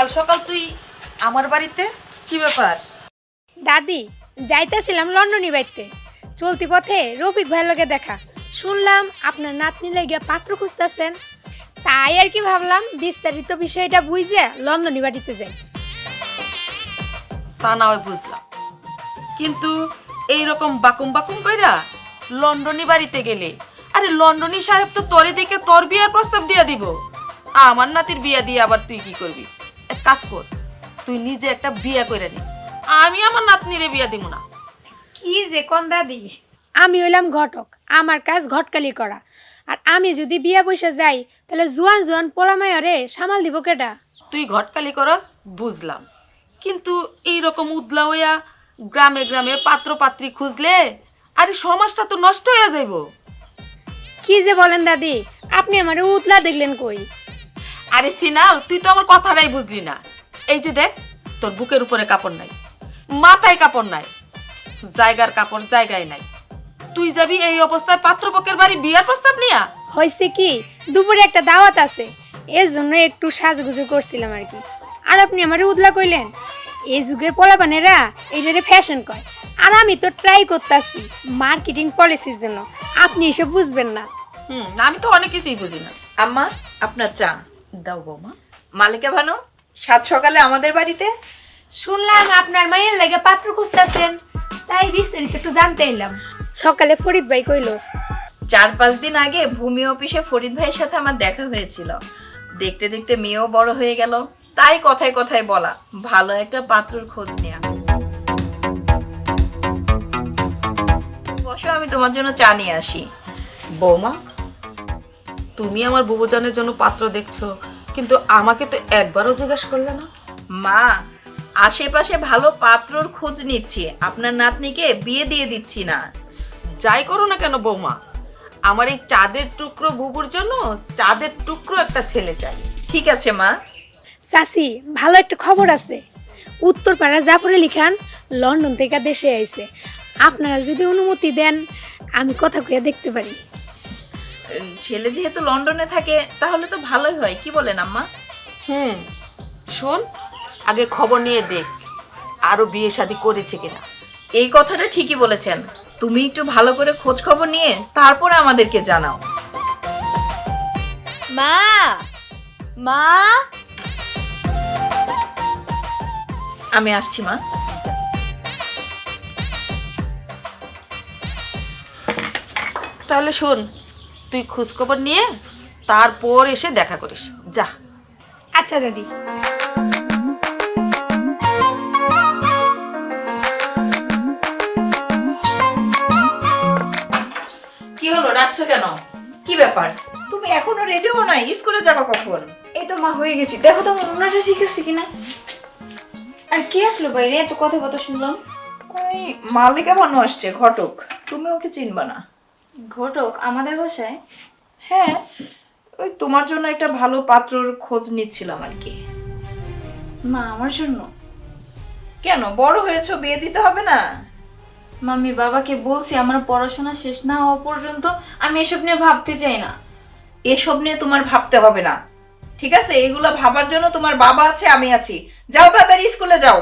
সকাল সকাল তুই আমার বাড়িতে কি ব্যাপার? দাদি যাইতেছিলাম লন্ডনি বাইতে, চলতি পথে রফিক ভাইয়ের লগে দেখা, শুনলাম আপনার নাতনি লাগিয়া পাত্র খুঁজতেছেন, তাই আর কি ভাবলাম বিস্তারিত বিষয়টা বুঝে লন্ডনি বাড়িতে যাই। তা না হয় বুঝলাম, কিন্তু এইরকম বাকুম বাকুম কইরা লন্ডনী বাড়িতে গেলে, আরে লন্ডনী সাহেব তো তোরে দেখে তোর বিয়ার প্রস্তাব দিয়া দিব, আমার নাতির বিয়া দিয়ে আবার তুই কি করবি? এক কাজ কর, তুই নিজে একটা বিয়া কইরা নি, আমি আমার নাতনিরে বিয়া দিব না। কি যে কোন দাদি, আমি হইলাম ঘটক, আমার কাজ ঘটকালি করা, আর আমি যদি বিয়া বসে যাই তাহলে জুয়ান জুয়ান পোলামায়রে সামাল দিব কেডা? তুই ঘটকালি করস বুঝলাম, কিন্তু এইরকম উদলা হইয়া গ্রামে গ্রামে পাত্র পাত্রী খুঁজলে আরে সমাজটা তো নষ্ট হয়ে যাইব। কি যে বলেন দাদি, আপনি আমারে উতলা দেখলেন কই? আরে সিনাল, তুই তো আমার কথাটাই বুঝলি না। এই যে দেখ, তোর বুকের উপরে কাপড় নাই, মাথায় কাপড় নাই, জায়গার কাপড় জায়গায় নাই, তুই যাবি এই অবস্থায় পাত্রপক্ষের বাড়ি বিয়ার প্রস্তাব নিয়া? হয়েছে কি, দুপুরে একটা দাওয়াত আছে, এর জন্য একটু সাজগুজু করছিলাম আর কি। আর আপনি আমারে উদলা কইলেন? এই যুগের পোলাপানেরা এইটারে ফ্যাশন কয়, আর আমি তো ট্রাই করতেছি মার্কেটিং পলিসির জন্য, আপনি এসব বুঝবেন না। আমি তো অনেক কিছুই বুঝি না। আম্মা, আপনার চা দাও বৌমা। মালিকা ভানু, সাত সকালে আমাদের বাড়িতে? শুনলাম আপনার মায়ের লাগে পাত্র খুঁজতেছেন, তাই বিস্তারিত একটু জানতে এলাম। সকালে ফরিদ ভাই কইলো 4-5 দিন আগে ভূমি অফিসে ফরিদ ভাইয়ের সাথে আমার দেখা হয়েছিল। দেখতে দেখতে মেয়েও বড় হয়ে গেল, তাই কথায় কথায় বলা ভালো একটা পাত্রর খোঁজ নেয়া। বসো, আমি তোমার জন্য চা নিয়ে আসি। বৌমা, তুমি আমার বুবুজানের জন্য পাত্র দেখছো, কিন্তু আমাকে তো একবারও জিজ্ঞাসা করলে না। মা, আশেপাশে ভালো পাত্রর খোঁজ নিচ্ছি, আপনার নাতনিকে বিয়ে দিয়ে দিচ্ছি না। যাই করো না কেন বৌমা, আমার এই চাঁদের টুকরো বুবুর জন্য চাঁদের টুকরো একটা ছেলে চাই। ঠিক আছে মা। চাচি, ভালো একটা খবর আছে, উত্তরপাড়া জাফর আলী খান লন্ডন থেকে দেশে আইছে, আপনারা যদি অনুমতি দেন আমি কথা কইয়া দেখতে পারি। ছেলে যেহেতু লন্ডনে থাকে তাহলে তো ভালোই হয়, কি বলেন আম্মা? শোন, আগে খবর নিয়ে দেখ আরো বিয়ে শাদী করেছে কিনা। এই কথাটা ঠিকই বলেছেন, তুমি একটু ভালো করে খোঁজ খবর নিয়ে তারপরে আমাদেরকে জানাও। মা, মা, আমি আসছি মা। তাহলে শোন, তুই খোঁজ খবর নিয়ে তারপর এসে দেখা করিস, যা। আচ্ছা দাদি। কি হলো, ডাকছো কেন? কি ব্যাপার, তুমি এখনো রেডি হও নাই? স্কুলে যাবা কখন? এই তো মা হয়ে গেছি, দেখো তো আমার ওনাটা ঠিক আছে কিনা। আর কে আসলো বাইরে, এত কথা শুনলাম? ওই মালিকা ভানু আসছে, ঘটক। তুমি ওকে চিনবা না। ঘটক আমাদের বাসায়? হ্যাঁ, ওই তোমার জন্য একটা ভালো পাত্রর খোঁজ নিচ্ছিলাম আর কি। মা আমার জন্য? কেন, বড় হয়েছো, বিয়ে দিতে হবে না? মামি বাবাকে বলছি আমার পড়াশোনা শেষ না হওয়া পর্যন্ত আমি এসব নিয়ে ভাবতে চাই না। এসব নিয়ে তোমার ভাবতে হবে না, ঠিক আছে? এগুলো ভাবার জন্য তোমার বাবা আছে, আমি আছি। যাও তাড়াতাড়ি স্কুলে যাও।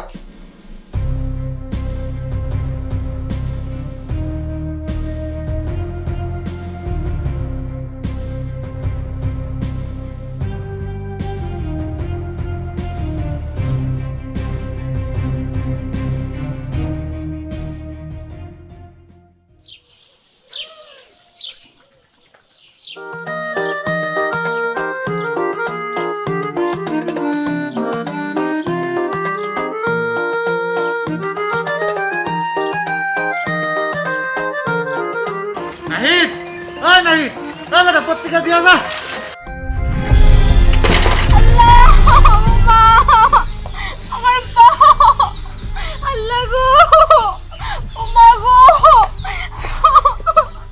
নাহিদ, নাহিদ, বেটা পত্রিকা দিয়া যা।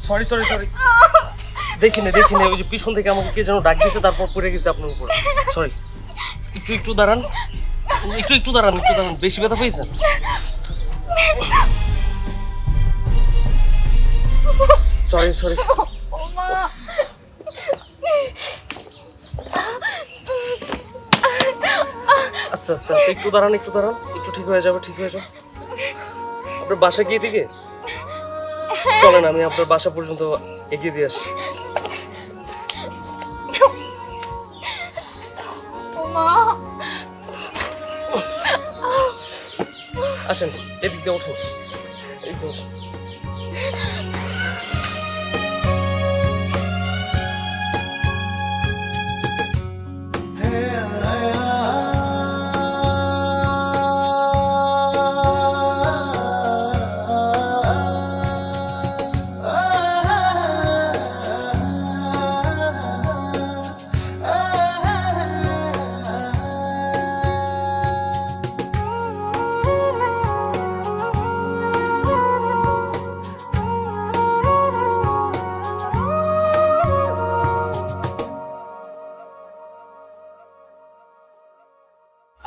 সরি সরি সরি, দেখিনি ওই যে পিছন থেকে আমাকে কে যেন ডাক দিয়েছে, তারপর পড়ে গেছে আপনার উপর। সরি, একটু দাঁড়ান, একটু দাঁড়ান, বেশি ব্যথা পেয়েছেন? Sorry sorry. আস্তে আস্তে আস্তে আস্তে, একটু দাঁড়ান, একটু দাঁড়ান, একটু ঠিক হয়ে যাবে, ঠিক হয়ে যাবে। আপনার বাসা কি দিকে? চলেন আমি আপনার বাসা পর্যন্ত এগিয়ে দিয়ে আসি। আসেন, এদিক দিয়ে ওঠেন, এই তো।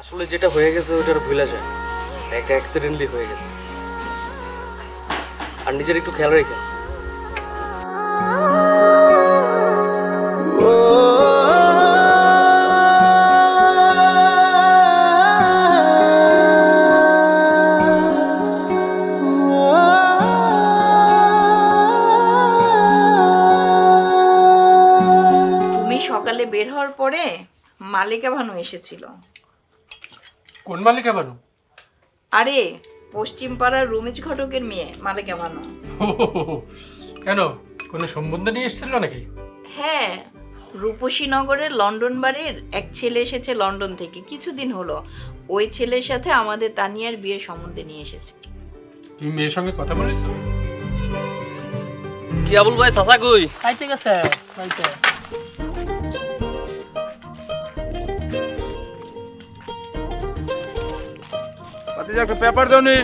আসলে যেটা হয়ে গেছে ওটা আর ভুলা যায় না। একটা অ্যাক্সিডেন্টলি হয়ে গেছে। আর নিজের একটু খেয়াল রেখেন। তুমি সকালে বের হওয়ার পরে মালিকা ভানু এসেছিল। কোন মালিকা বানু? আরে পশ্চিম পাড়ার রুমিজ ঘটকের মেয়ে মালিকা ভানু। কেন কোনো সম্বন্ধ নিয়ে এসেছিল নাকি? হ্যাঁ, রূপসীনগরের লন্ডন বাড়ির এক ছেলে এসেছে লন্ডন থেকে, কিছুদিন হলো। ওই ছেলের সাথে আমাদের তানিয়ার বিয়ের সম্বন্ধে নিয়ে এসেছে। তুমি মেয়ের সঙ্গে কথা বলেছো? কি আবুল ভাই, চাচা কই? খাইতে গেছে খাইতে। একটা পেপার দাও নি।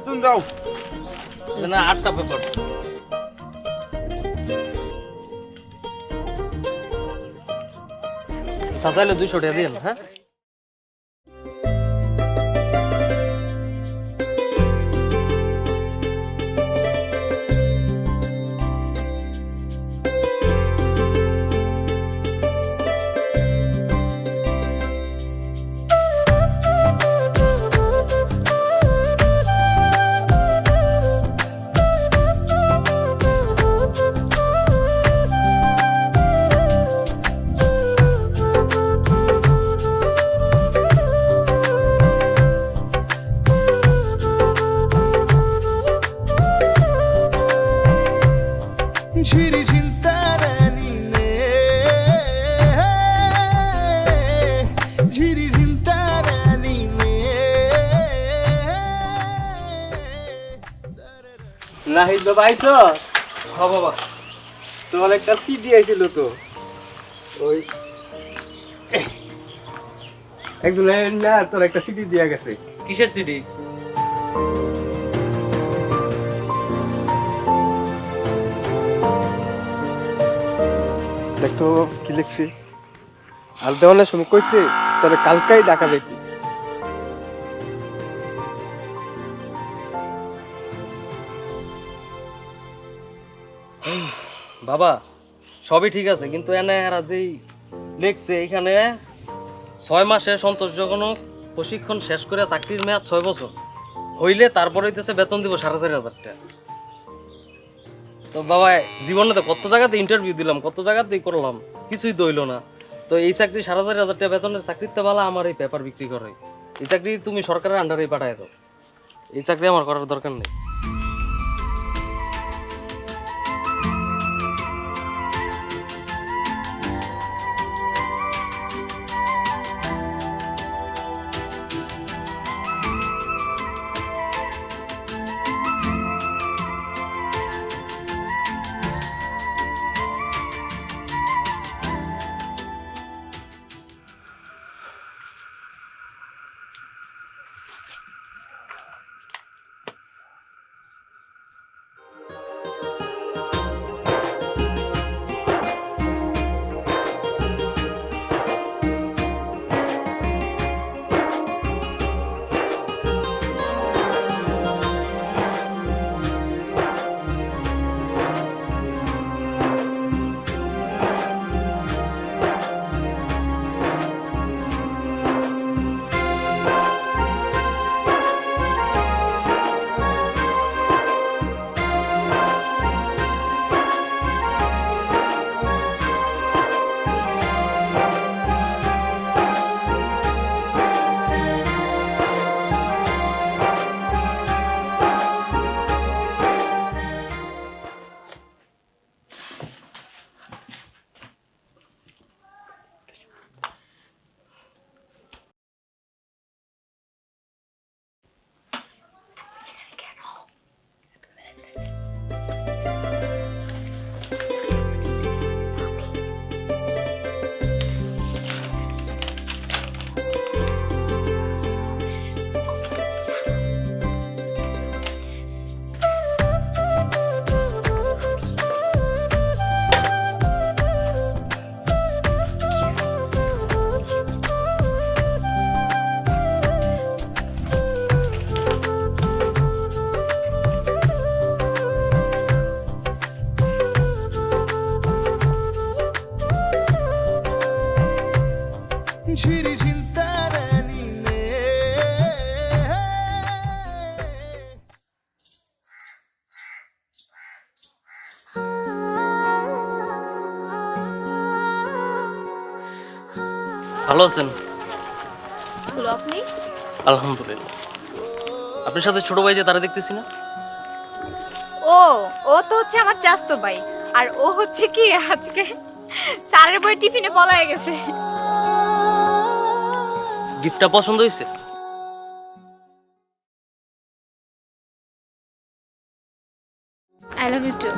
তুমি যাও না, 8টা পেপার। চাচাইলে 200 টাকা দিন। হ্যাঁ, ঝিরি ঝিন্তারানি নে ঝিরি ঝিন্তারানি নে। নাহিদ বাবা আইছ? হ্যাঁ বাবা। তোমার একটা সিডি আইছিল তো, ওই একজন না তোর একটা সিডি দিয়া গেছে। কিসের সিডি? দেখতো কি লিখছি? আর দেওয়ানের সময় কইছে তোর কালকাই ডাকা যাইতি। বাবা সবই ঠিক আছে, কিন্তু এনে এরা যেই লিখছে এখানে 6 মাসে সন্তোষজনক প্রশিক্ষণ শেষ করে চাকরির মেয়াদ 6 বছর হইলে তারপরে হইতেছে বেতন দিব 4,500 টাকা। তো বাবা জীবনে তো কত জায়গাতে ইন্টারভিউ দিলাম, কত জায়গাতেই করলাম, কিছুই তো হইলো না। তো এই চাকরি 4,500 টাকা বেতনের চাকরিতে বেলা আমার এই পেপার বিক্রি করে, এই চাকরি তুমি সরকারের আন্ডারে পাঠায় দাও। এই চাকরি আমার করার দরকার নেই। ঝিরিঝিন তারানি নে ভালো আছেন? হলো আপনি? আলহামদুলিল্লাহ। আপনার সাথে ছোট ভাই যে তারা দেখতেছি না? ও ও তো হচ্ছে আমার চাস্তো ভাই, আর ও হচ্ছে কি আজকে স্যারের বই টিফিনে পলায় গেছে। গিফটটা পছন্দ হয়েছে? I love you too.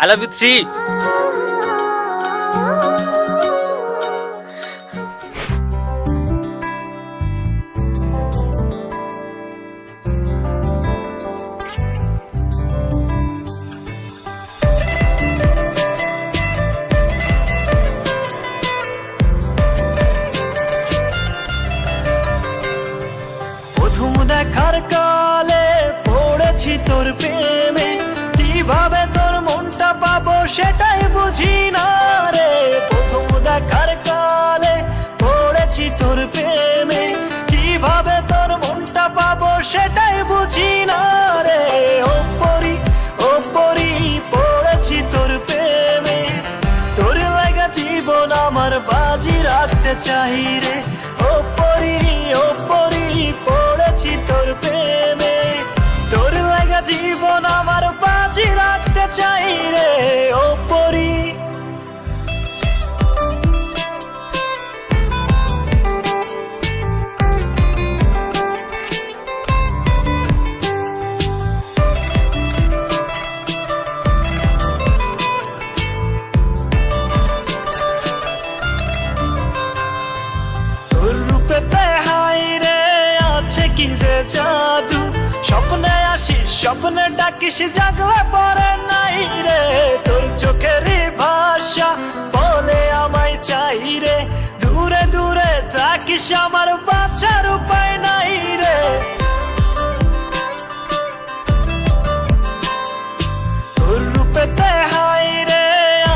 I love you 3। প্রথম দেখার কালে পড়েছি তোর প্রেমে, কিভাবে তোর মনটা পাবো সেটাই বুঝি না রে। প্রথম দেখার কালে পড়েছি তোর প্রেমে, কিভাবে তোর মনটা পাবো সেটাই বুঝি না রে। ও পরি পড়েছি তোর প্রেমে, তোর লাগা জীবন আমার বাজি রাখতে চাই রে। ও পরি পড়েছি তোর প্রেমে, তোর লাগা জীবন আমার বাজি রাখতে চাই রে। ও পরি তোর রূপেতে হাই রে আছে কি যে জাদু, স্বপ্নে আসিস স্বপ্নে ডাকিস জাগলে পরে নাই রে। তোর চোখেরই ভাষা বলে আমায় চাই রে, দূরে দূরে থাকিস আমার বাঁচার উপায় নাই রে। তোর রূপেতে হাই রে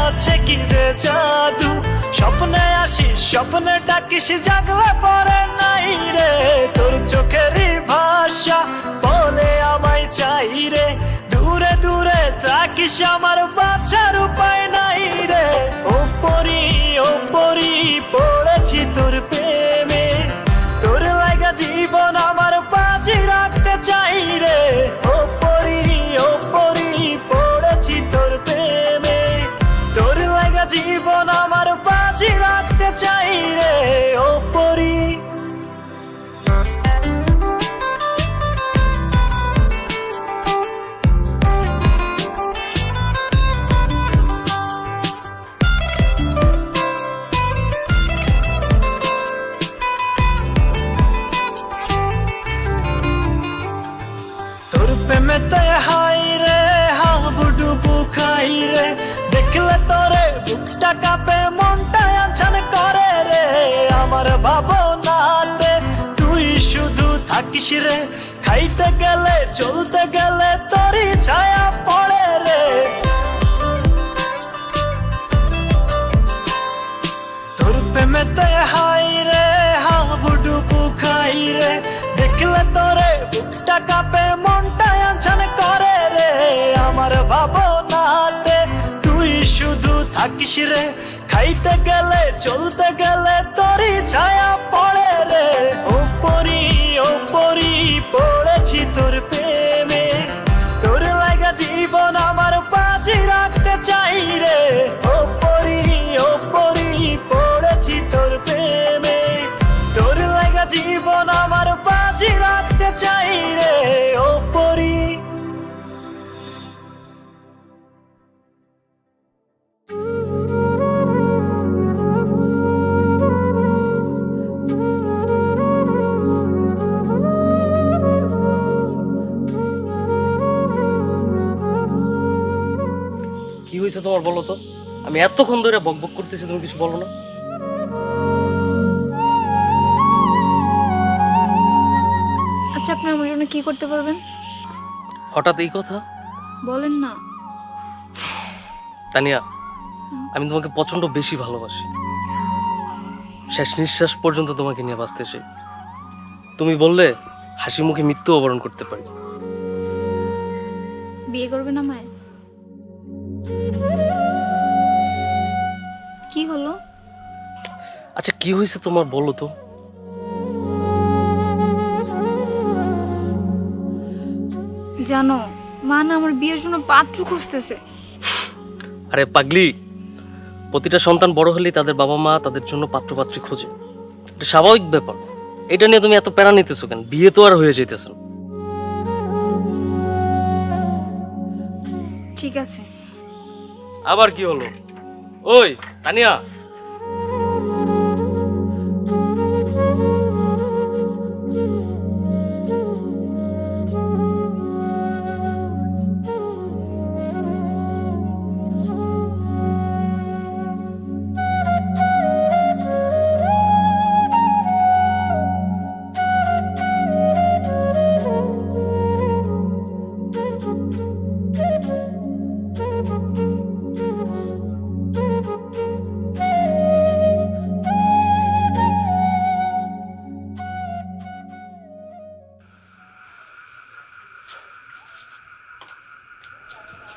আছে কি যে জাদু, স্বপ্নে আসিস স্বপ্নে ডাকিস জাগলে পরে নাই রে। তোর চোখেরই ভাষা বলে আমায় চাই রে, দূরে দূরে থাকিস আমার বাঁচার উপায় নাই রে। ও পরি পড়েছি তোর প্রেমে, তোর লাগা জীবন আমার বাজি রাখতে চাই রে। ও পরি পড়েছি তোর প্রেমে, তোর লাগা জীবন আমার বাজি রাখতে চাই রে। ও পরি তোর প্রেমেতে হাই রে হাবুডুবু খাই রে, দেখলে তোরে বুকটা কাঁপে মনটা আনছান করে রে। আমার ভাবনাতে তুই শুধু থাকিস রে, খাইতে গেলে চলতে গেলে তোরই ছায়া পড়ে রে। তোর প্রেমেতে হাই রে হাবুডুবু খাই রে, দেখলে তোরে বুকটা কাঁপে মনটা আনছান করে রে। আমার ভাবনাতে তুই শুধু থাকিস রে, খাইতে গেলে চলতে গেলে তোরই ছায়া পড়ে রে। ও পরি পড়েছি তোর প্রেমে, তোর লাগা জীবন আমার বাজি রাখতে চাই রে। ও পরি পড়েছি তোর প্রেমে, তোর লাগা জীবন আমার বাজি রাখতে চাই রে। ও পরি কি হয়েছে তোমার বলো তো? আমি এতক্ষণ ধরে বকবক করতেছি, তুমি কিছু বলো না। আচ্ছা, আপনি আমার জন্য কি করতে পারবেন? হঠাৎ এই কথা? বলেন না। তানিয়া, আমি তোমাকে প্রচন্ড বেশি ভালোবাসি, শেষ নিঃশ্বাস পর্যন্ত তোমাকে নিয়ে বাঁচতে চাই। তুমি বললে হাসি মুখে মৃত্যু বরণ করতে পারি। বিয়ে করবে না মায়? কি হলো? আচ্ছা কি হয়েছে তোমার বলো তো? জানো, মা না আমার বিয়ের জন্য পাত্র খুঁজতেছে। আরে পাগলি, প্রতিটা সন্তান বড় হলেই তাদের বাবা মা তাদের জন্য পাত্রপাত্রী খোঁজে, এটা স্বাভাবিক ব্যাপার। এটা নিয়ে তুমি এত প্যারা নিতেছো কেন? বিয়ে তো আর হয়ে যেতেছে না। ঠিক আছে। আবার কি হলো? ওই তানিয়া,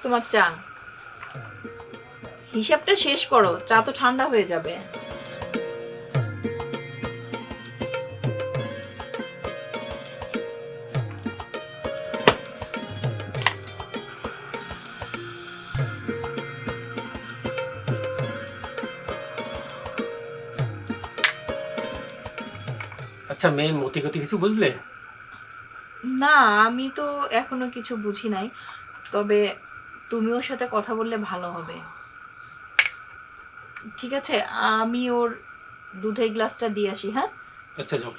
তোমার চা। হিসাবটা শেষ করো, চা তো ঠান্ডা হয়ে যাবে। আচ্ছা মেয়ে মতি গতি কিছু বুঝলে? না, আমি তো এখনো কিছু বুঝি নাই, তবে তুমি ওর সাথে কথা বললে ভালো হবে। ঠিক আছে, আমি ওর দুধের গ্লাসটা দিয়ে আসি। হ্যাঁ, আচ্ছা যাও।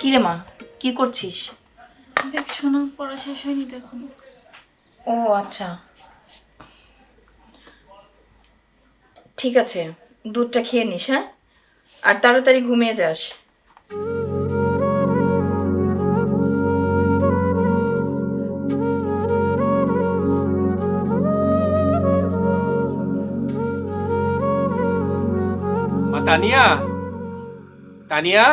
কি রে মা, কি করছিস? দেখ শোনা, পড়া শেষ হয়নি তো এখনো। ও আচ্ছা, ঠিক আছে, দুধটা খেয়ে নিস। হ্যাঁ, আর তাড়াতাড়ি ঘুমিয়ে যাস। মা তানিয়া, তানিয়া,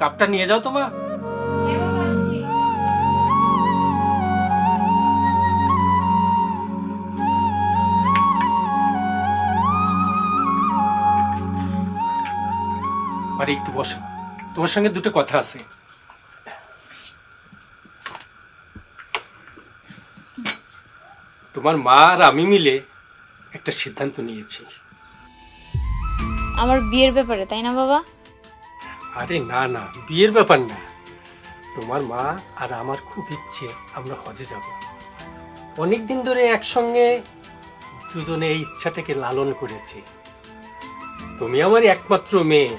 কাপটা নিয়ে যাও তো মা। আরে একটু বসো, তোমার সঙ্গে দুটো কথা আছে। তোমার মা আর আমি মিলে একটা সিদ্ধান্ত নিয়েছি। আমার বিয়ের ব্যাপারে, তাই না বাবা? আরে না না, বিয়ের ব্যাপার না। তোমার মা আর আমার খুব ইচ্ছে আমরা হজে যাব। অনেকদিন ধরে একসঙ্গে দুজনে এই ইচ্ছাটাকে লালন করেছি। তুমি আমার একমাত্র মেয়ে,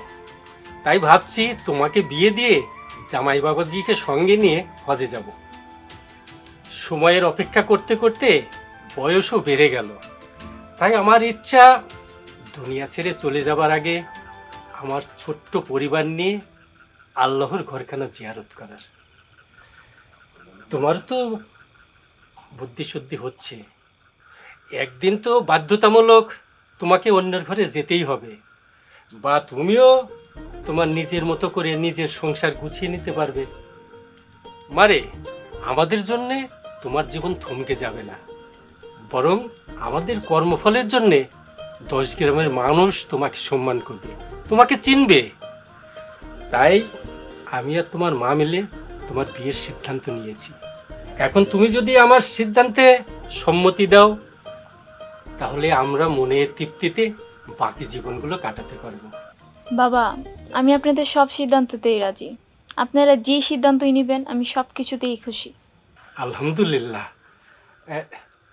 তাই ভাবছি তোমাকে বিয়ে দিয়ে জামাই বাবাজিকে সঙ্গে নিয়ে হজে যাব। সময়ের অপেক্ষা করতে করতে বয়সও বেড়ে গেল, তাই আমার ইচ্ছা দুনিয়া ছেড়ে চলে যাবার আগে আমার ছোট্ট পরিবার নিয়ে আল্লাহর ঘরখানা জিয়ারত করার। তোমার তো বুদ্ধি শুদ্ধি হচ্ছে, একদিন তো বাধ্যতামূলক তোমাকে অন্যের ঘরে যেতেই হবে, বা তুমিও তোমার নিজের মতো করে নিজের সংসার গুছিয়ে নিতে পারবে। মারে, আমাদের জন্যে তোমার জীবন থমকে যাবে না, বরং আমাদের কর্মফলের জন্যে 10 গ্রামের মানুষ তোমাকে সম্মান করবে, তোমাকে চিনবে। তাই আমি আর তোমার মা মিলে তোমার বিয়ের সিদ্ধান্ত নিয়েছি। এখন তুমি যদি আমার সিদ্ধান্তে সম্মতি দাও, তাহলে আমরা মনের তৃপ্তিতে বাকি জীবনগুলো কাটাতে পারবো। বাবা, আমি আপনাদের সব সিদ্ধান্ততেই রাজি। আপনারা যে সিদ্ধান্তই নেবেন আমি সব কিছুতেই খুশি। আলহামদুলিল্লাহ।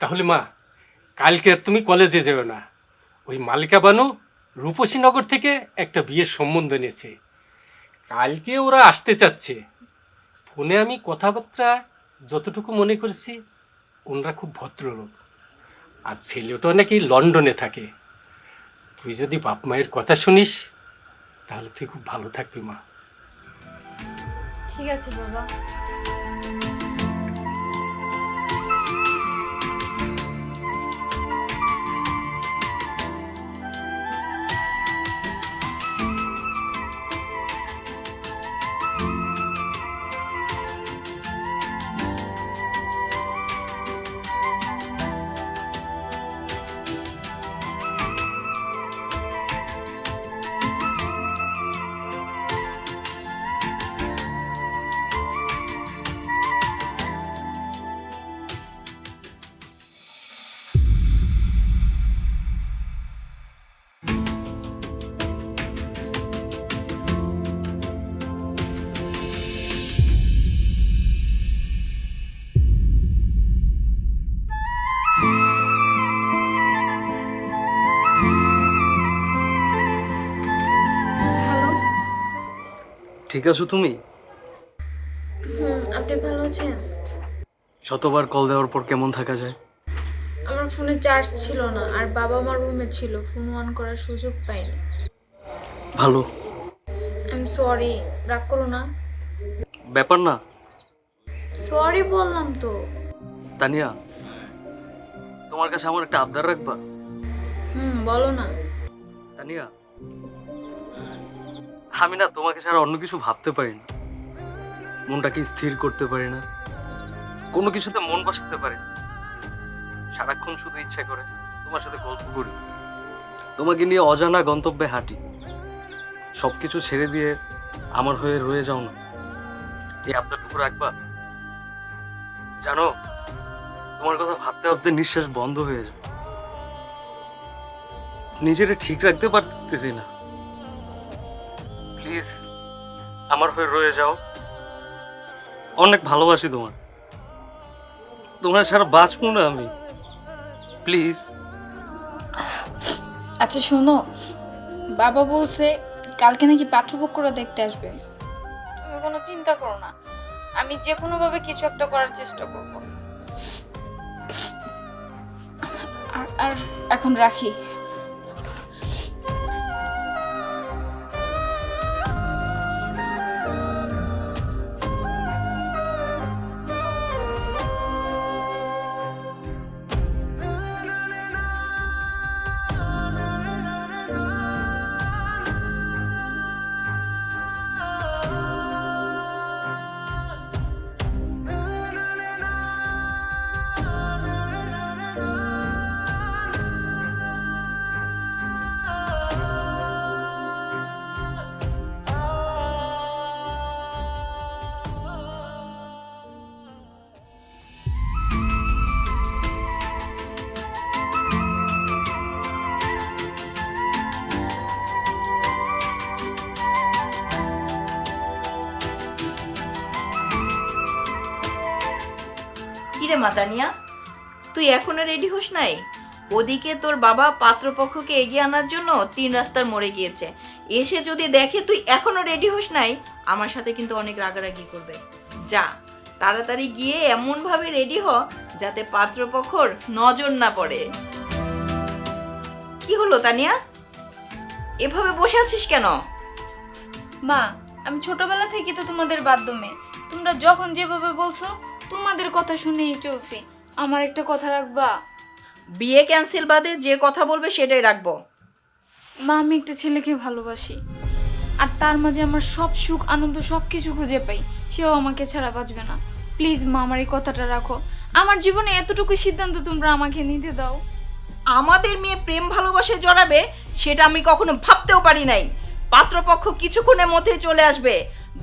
তাহলে মা, কালকে আর তুমি কলেজে যেও না। ওই মালিকা বানু রূপসীনগর থেকে একটা বিয়ের সম্বন্ধ নিয়েছে, কালকে ওরা আসতে চাচ্ছে। ফোনে আমি কথাবার্তা যতটুকু মনে করছি, ওনারা খুব ভদ্রলোক, আর ছেলেটাও নাকি লন্ডনে থাকে। তুই যদি বাপ মায়ের কথা শুনিস তাহলে তুই খুব ভালো থাকবি মা। ঠিক আছে বাবা। হ্যালো। ঠিক আছো তুমি? আপনি ভালো আছেন? শতবার কল দেওয়ার পর কেমন থাকা যায়? আমার ফোনে চার্জ ছিল না, আর বাবা আমার রুমে ছিল, ফোন অন করার সুযোগ পাইনি। ভালো। আই এম সরি, রাগ করো না। ব্যাপার না। সরি বললাম তো। তানিয়া, তোমার কাছে আমার একটা আবদার রাখবা? বলো না। তানিয়া, আমি না তোমাকে ছাড়া অন্য কিছু ভাবতে পারি না, মনটাকে স্থির করতে পারি না, কোনো কিছুতে মন বসাতে পারি না। সারাক্ষণ শুধু ইচ্ছে করে তোমার সাথে গল্প করি, তোমাকে নিয়ে অজানা গন্তব্যে হাঁটি। সবকিছু ছেড়ে দিয়ে আমার হয়ে রয়ে যাও না, এই আবদারটুকু রাখবা? জানো, তোমার কথা ভাবতে ভাবতে নিঃশ্বাস বন্ধ হয়ে যায়, নিজেরে ঠিক রাখতে পারতেছি না। প্লিজ আমার হয়ে রয়ে যাও। অনেক ভালোবাসি তোমার, তোমার ছাড়া বাঁচবো না আমি। প্লিজ। আচ্ছা শোনো, বাবা বলছে কালকে নাকি পাত্রপক্ষরা দেখতে আসবে। তুমি কোনো চিন্তা করো না, আমি যে কোনো ভাবে কিছু একটা করার চেষ্টা করব। আর এখন রাখি। কিরে মাতানিয়া, তুই এখনো রেডি হোস নাই? ওদিকে তোর বাবা পাত্রপক্ষকে এগিয়ে আনার জন্য 3 রাস্তার মোড়ে গিয়েছে, এসে যদি দেখে তুই এখনো রেডি হোস নাই, আমার সাথে কিন্তু অনেক রাগারাগি করবে। যা তাড়াতাড়ি গিয়ে এমন ভাবে রেডি হ যাতে পাত্রপক্ষর নজর না পড়ে। কি হলো তানিয়া, এভাবে বসে আছিস কেন? মা, আমি ছোটবেলা থেকে তো তোমাদের বাধ্য মেয়ে। তোমরা যখন যেভাবে বলছো তোমাদের কথা শুনেই চলছি। আমার একটা কথা রাখবা? বিয়ে ক্যান্সেল বাদে যে কথা বলবে সেটাই রাখবো। মা, আমি একটা ছেলেকে ভালোবাসি, আর তার মাঝে আমার সব সুখ আনন্দ সব কিছু খুঁজে পাই। সেও আমাকে ছাড়া বাঁচবে না। প্লিজ মা, আমার এই কথাটা রাখো। আমার জীবনে এতটুকু সিদ্ধান্ত তোমরা আমাকে নিতে দাও। আমাদের মেয়ে প্রেম ভালোবাসায় জড়াবে সেটা আমি কখনো ভাবতেও পারি নাই। পাত্রপক্ষ কিছুক্ষণের মধ্যে চলে আসবে।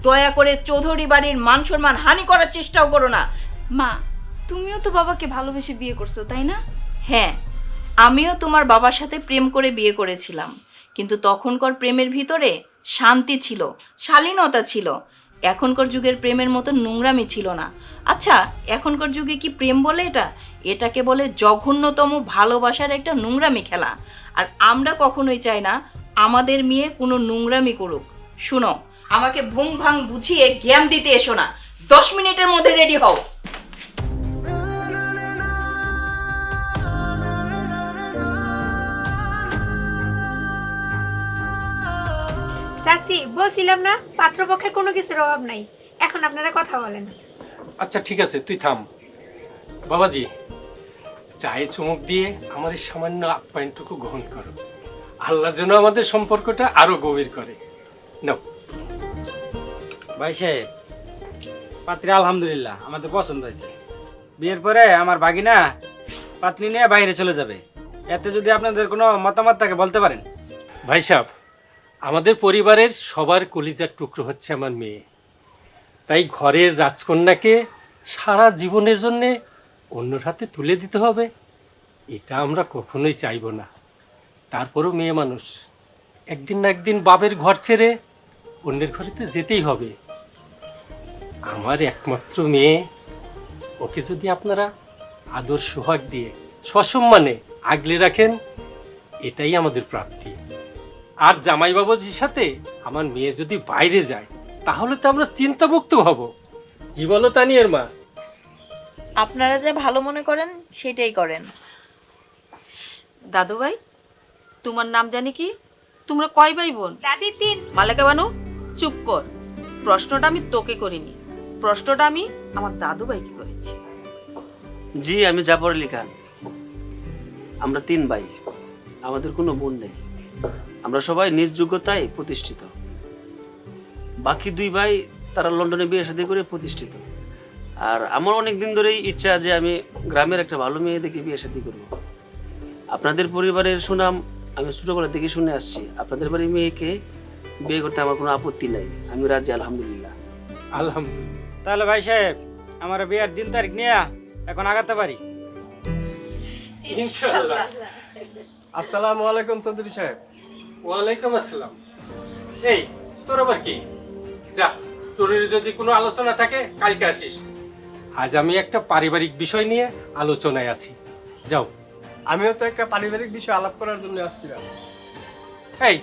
দয়া করে চৌধুরী বাড়ির মান সম্মান হানি করার চেষ্টাও করো না। মা, তুমিও তো বাবাকে ভালোবেসে বিয়ে করছো, তাই না? হ্যাঁ, আমিও তোমার বাবার সাথে প্রেম করে বিয়ে করেছিলাম, কিন্তু তখনকার প্রেমের ভিতরে শান্তি ছিল, শালীনতা ছিল। এখনকার যুগের প্রেমের মতো নোংরামি ছিল না। আচ্ছা, এখনকার যুগে কি প্রেম বলে এটাকে বলে জঘন্যতম ভালোবাসার একটা নোংরামি খেলা। আর আমরা কখনোই চাই না আমাদের মেয়ে কোনো নোংরামি করুক। শুনো, আমাকে ভুং ভাং বুঝিয়ে জ্ঞান দিতে এসো না। 10 মিনিটের মধ্যে রেডি হও। চাচি বলছিলাম না পাত্রপক্ষের কোনো কিছুর অভাব নাই, এখন আপনারা কথা বলেন। আচ্ছা ঠিক আছে, তুই থাম। বাবাজি, চায়ে চুমুক দিয়ে আমার এই সামান্য আপ্যায়নটুকু গ্রহণ করো। আল্লাহ যেন আমাদের সম্পর্কটা আরো গভীর করে। নাও। ভাই সাহেব, পাত্রী আলহামদুলিল্লাহ আমাদের পছন্দ হয়েছে। বিয়ের পরে আমার বাগিনা পাত্রী নিয়ে বাইরে চলে যাবে, এতে যদি আপনাদের কোনো মতামত থাকে বলতে পারেন। ভাই সাহেব, আমাদের পরিবারের সবার কলিজার টুকরো হচ্ছে আমার মেয়ে, তাই ঘরের রাজকন্যাকে সারা জীবনের জন্যে অন্যর হাতে তুলে দিতে হবে, এটা আমরা কখনোই চাইবো না। তারপরও মেয়ে মানুষ, একদিন না একদিন বাপের ঘর ছেড়ে অন্যের ঘরে তো যেতেই হবে। আমার একমাত্র মেয়ে, ওকে যদি আপনারা আদর সোহাগ দিয়ে সসম্মানে আগলে রাখেন, এটাই আমাদের প্রাপ্তি। আর জামাই বাবাজির সাথে আমার মেয়ে যদি বাইরে যায়, তাহলে তো আমরা চিন্তামুক্ত হব। কি বলো তানিয়ার মা? আপনারা যা ভালো মনে করেন সেটাই করেন। দাদু ভাই, তোমার নাম জানি কি? তোমরা কয় ভাই বোন? দাদি 3। মালেকা বানু, চুপ কর। প্রশ্নটা আমি তোকে করিনি, প্রশ্নটা আমি আমার দাদু ভাইকে করেছি। জি, আমি জাফর আলী খান। আমরা 3 ভাই, আমাদের কোনো বোন নেই। আমরা সবাই নিজ যোগ্যতায় প্রতিষ্ঠিত। বাকি 2 ভাই তারা লন্ডনে বিয়ে শাদী করে প্রতিষ্ঠিত। আর আমার অনেক দিন ধরেই ইচ্ছা যে আমি গ্রামের একটা ভালো মেয়ে দেখে বিয়ে শাদী করব। আপনাদের পরিবারের সুনাম আমি ছোটবেলা থেকে শুনে আসছি। আপনাদের বাড়ির মেয়েকে বিয়ে করতে আমার কোনো আপত্তি নাই, আমি রাজি আলহামদুলিল্লাহ। আলহামদুলিল্লাহ। তাহলে ভাই সাহেব, আমার বিয়ের দিন তারিখ নিয়ে এখন আগাতে পারি? ইনশাআল্লাহ। আসসালামু আলাইকুম চৌধুরী সাহেব। ওয়ালাইকুম আসসালাম। এই, তোর আবার কি? যা, জরুরি যদি কোনো আলোচনা থাকে কালকে আসিস। আজ আমি একটা পারিবারিক বিষয় নিয়ে আলোচনায় আছি। যাও। আমিও তো একটা পারিবারিক বিষয় আলাপ করার জন্য আসছিলাম। এই,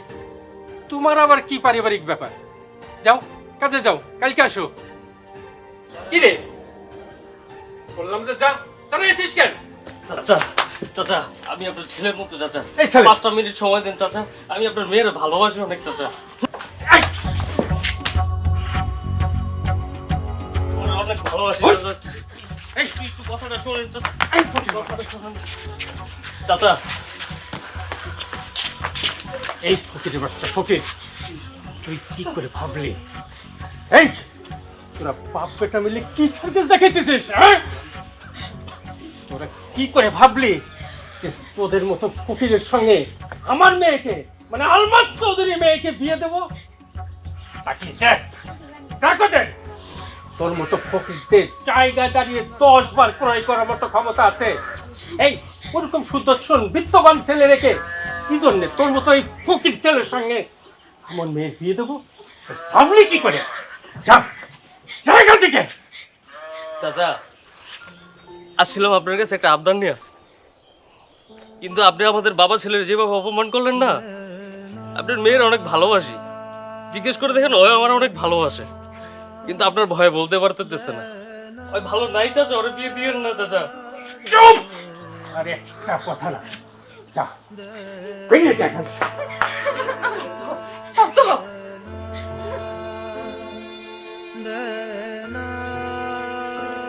তোমার আবার কি পারিবারিক ব্যাপার? যাও, কাজে যাও, কালকে আসো। কি রে, বললাম যে যা, তাহলে এসিস কেন? চাচা, চাচা, আমি আপনার ছেলের মতো চাচা। এই ছেলে। 5টা মিনিট সময় দিন চাচা, আমি আপনার মেয়ের ভালোবাসি অনেক চাচা। এই, ওরে অনেক ভালোবাসি ওই। চাচা। এই, তুই একটু কথাটা শোনেন চাচা। এই, কথাটা শোনেন চাচা। এই ফকিরের বাচ্চা ফকির, তুই কি করে ভাবলি? এই, তোরা বাপ বেটা মিলে কি সার্কাস দেখাইতেছিস? হ্যাঁ, তোরা কি করে ভাবলি যে তোদের মতো ফকিরের সঙ্গে আমার মেয়েকে, মানে আলমাস চৌধুরী মেয়েকে বিয়ে দেবো? তাকি দেখ, দেখো দেখ, তোর মতো ফকিরদের জায়গায় দাঁড়িয়ে 10 বার ক্রয় করার মতো ক্ষমতা আছে। এই, ওরকম সুদর্শন বিত্তবান ছেলে রেখে কি জন্যে তোর মতো এই ফকির ছেলের সঙ্গে আমার মেয়ের বিয়ে দেবো? ভাবলি কি করে? যা, জায়গা দিকে। চাচা, আসছিলাম আপনার কাছে একটা আবদার নিয়ে, কিন্তু আপনি আমাদের বাবা ছেলের যেভাবে অপমান করলেন না, আপনার মেয়ের অনেক ভালোবাসি। জিজ্ঞেস করে দেখেন, ওই আমার অনেক ভালোবাসে, কিন্তু আপনার ভয়ে বলতে পারতেছে না। ওই ভালো নাই চাচা, ওরে বিয়ে দিয়েন না চাচা। চুপ! আরে একটা কথা না, যা, বেরিয়ে যা এখান থেকে। শব্দ হোক।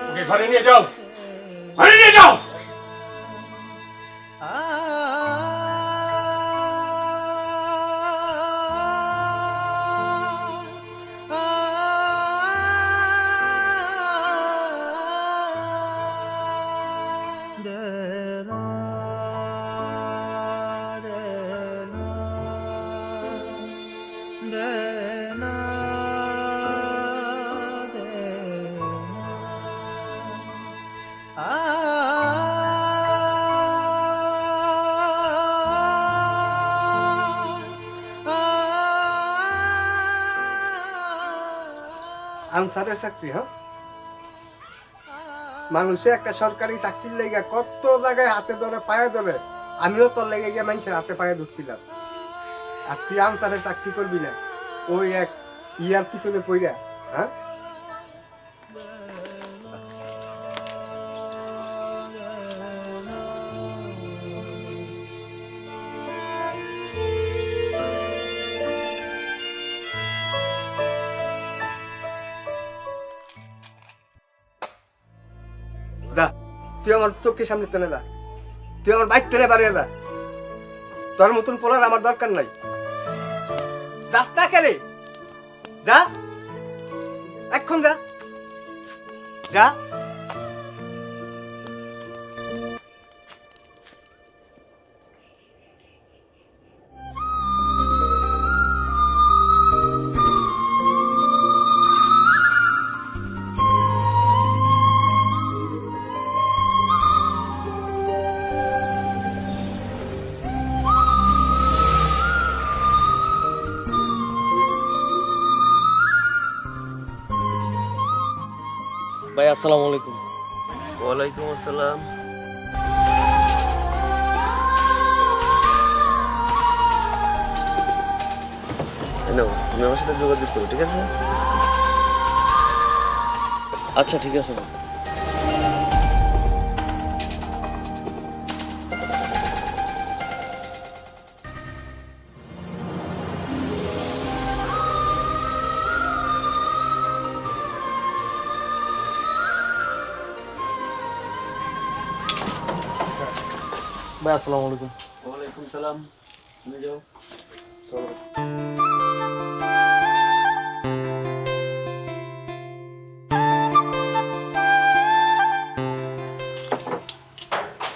ওকে ঘরে নিয়ে যাও, ঘরে নিয়ে যাও। আনসারের চাকরি, হ্যাঁ? মানুষে একটা সরকারি চাকরির লেগে কত জায়গায় হাতে ধরে পায়ে ধরে, আমিও তোর লেগে গিয়ে মানুষের হাতে পায়ে ধরছিলাম। আর তুই আনসারের চাকরি করবি না ওই এক ইয়ার পিছনে পড়া, হ্যাঁ? তুই আমার চোখের সামনে টেনে যা, তুই আমার বাইক টেনে বাড়িয়ে যা। তোর মতন পোলার আমার দরকার নাই। যাস না কেরে, যা এখন যা যা। ভাই আসসালামু আলাইকুম। ওয়ালাইকুম আসসালাম। হ্যালো, তুমি আমার সাথে যোগাযোগ করো, ঠিক আছে? আচ্ছা ঠিক আছে ভাই। ভাই আসসালামু আলাইকুম। ওয়ালাইকুম সালাম। তুমি যাও।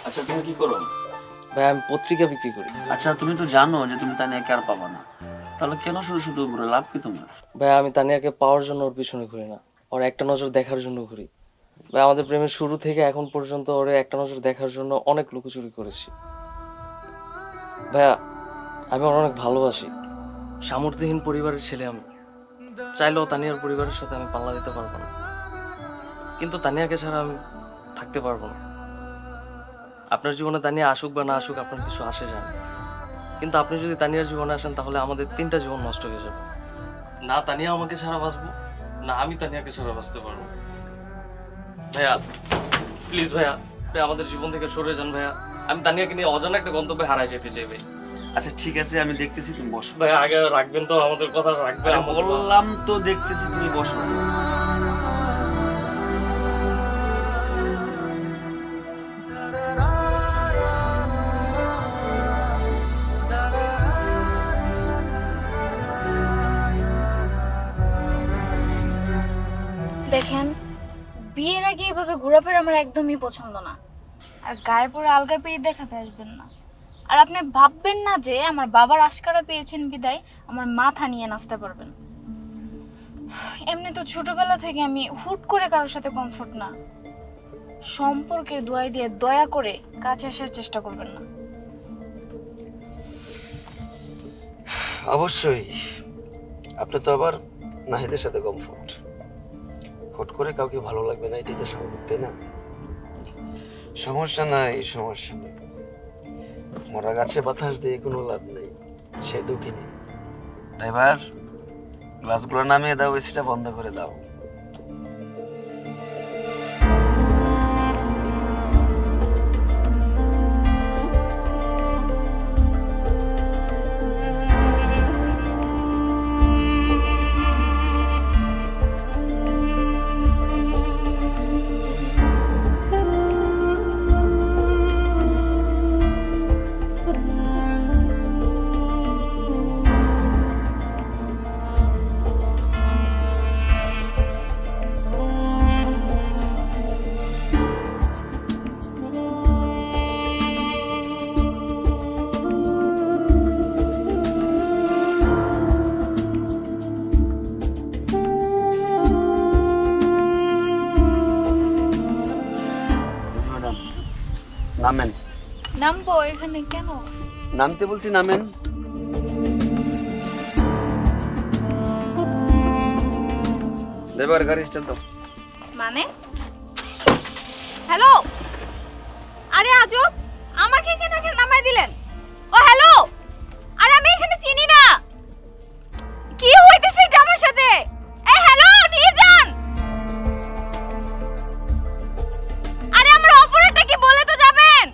আচ্ছা তুমি কি করো? ভাই আমি পত্রিকা বিক্রি করি। আচ্ছা তুমি তো জানো যে তুমি তানিয়াকে আর পাবা না, তাহলে কেন শুধু শুধু ঘুরে লাভ কি তোমার? ভাই আমি তানিয়াকে পাওয়ার জন্য ওর পিছনে ঘুরি না, ওর একটা নজর দেখার জন্য ঘুরি। ভাই আমাদের প্রেমের শুরু থেকে এখন পর্যন্ত ওরে একটা নজর দেখার জন্য অনেক লুকোচুরি করেছি। ভাইয়া আমি ওর অনেক ভালোবাসি। সামর্থ্যহীন পরিবারের ছেলে আমি, চাইলেও তানিয়ার পরিবারের সাথে আমি পাল্লা দিতে পারবো না, কিন্তু তানিয়াকে ছাড়া আমি থাকতে পারবো না। আপনার জীবনে তানিয়া আসুক বা না আসুক আপনার কিছু আসে যায় না, কিন্তু আপনি যদি তানিয়ার জীবনে আসেন তাহলে আমাদের 3টা জীবন নষ্ট হয়ে যাবে। না তানিয়া আমাকে ছাড়া বাঁচবো, না আমি তানিয়াকে ছাড়া বাঁচতে পারবো। ভাইয়া প্লিজ ভাইয়া, আপনি আমাদের জীবন থেকে সরে যান ভাইয়া। আমি তানিয়াকে নিয়ে অজানা একটা গন্তব্যে হারায় যেতে চাই ভাই। আচ্ছা ঠিক আছে, আমি দেখতেছি, তুমি বসো। ভাইয়া আগে রাখবেন তো আমাদের কথা, রাখবেন। আরে বললাম তো দেখতেছি, তুমি বসো। দেখেন, বিয়ের আগে এভাবে ঘোরাফেরা আমার একদমই পছন্দ না। আর গায়ে পরে আলগা পেয়ে দেখাতে আসবেন না। আর আপনি ভাববেন না যে আমার বাবার আশকারা পেয়েছেন বিদায় আমার মাথা নিয়ে নাচতে পারবেন। এমনি তো ছোটবেলা থেকে আমি হুট করে কারোর সাথে কমফোর্ট না। সম্পর্কের দোয়াই দিয়ে দয়া করে কাছে আসার চেষ্টা করবেন না। অবশ্যই, আপনি তো আবার নাহিদের সাথে কমফোর্ট। হুট করে কাউকে ভালো লাগবে না, এটাই তো স্বাভাবিক, তাই না? সমস্যা নাই, সমস্যা নেই। মরা গাছে বাতাস দিয়ে কোনো লাভ নেই, সে দুঃখিনী। ড্রাইভার, গ্লাসগুলো নামিয়ে দাও, এসিটা বন্ধ করে দাও। নামেন। নামবো এখানে কেন? নামতে বলছি, নামেন। ড্রাইভার গাড়ি স্টার্ট দাও। মানে হ্যালো, আরে আজব, আমাকে কেন নামাই দিলেন? ও হ্যালো, আরে আমি এখানে চিনি না। কি হইতেছে এটা আমার সাথে? এই হ্যালো, নিয়ে যান। আরে আমার অপরাধটা কি বলে তো যাবেন?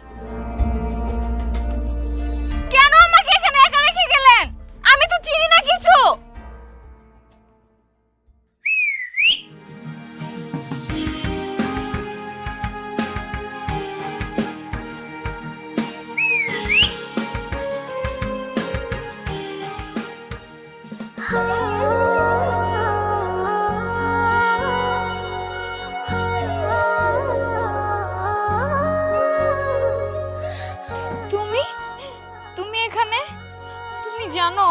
কেন আমাকে এখানে একা রেখে গেলেন? আমি তো চিনি না কিছু। তুমি তুমি এখানে? তুমি জানো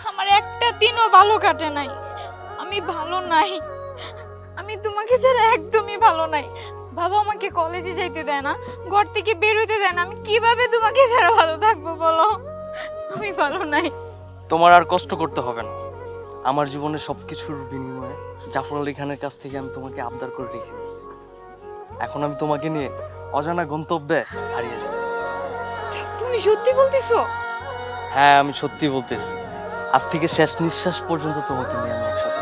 আমার একটা দিনও ভালো কাটে নাই, আমি ভালো নাই, আমি তোমাকে ছাড়া একদমই ভালো নাই। বাবা আমাকে কলেজে যাইতে দেয় না, ঘর থেকে বের হইতে দেয় না, আমি কিভাবে তোমাকে ছাড়া ভালো থাকবো বলো? আমি ভালো নাই। তোমার আর কষ্ট করতে হবে না। আমার জীবনের সব কিছুর বিনিময়ে জাফর আলী খানের কাছ থেকে আমি তোমাকে আবদার করে রেখে দিয়েছি। এখন আমি তোমাকে নিয়ে অজানা গন্তব্যে হারিয়ে যাব। তুমি সত্যি বলতেছো? হ্যাঁ, আমি সত্যি বলতেছি। আজ থেকে শেষ নিঃশ্বাস পর্যন্ত তোমাকে নিয়ে আমি একসাথে